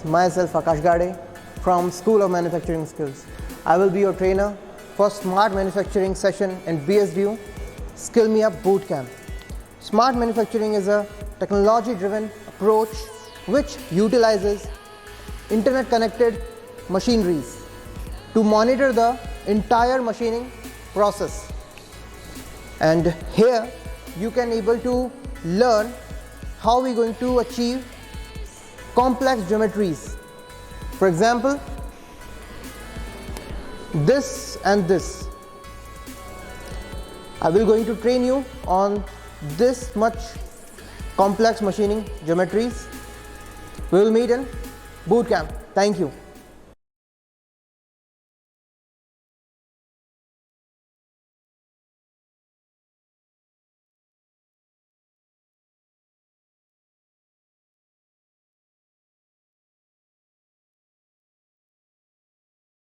friends, myself Akash Gade from School of Manufacturing Skills. I will be your trainer for Smart Manufacturing session in BSDU Skill Me Up Bootcamp. Smart Manufacturing is a technology-driven approach which utilizes internet-connected machineries to monitor the entire machining process. And here you can able to learn how we're going to achieve complex geometries. For example, this and this. I will going to train you on this much complex machining geometries. We will meet in bootcamp. Thank you.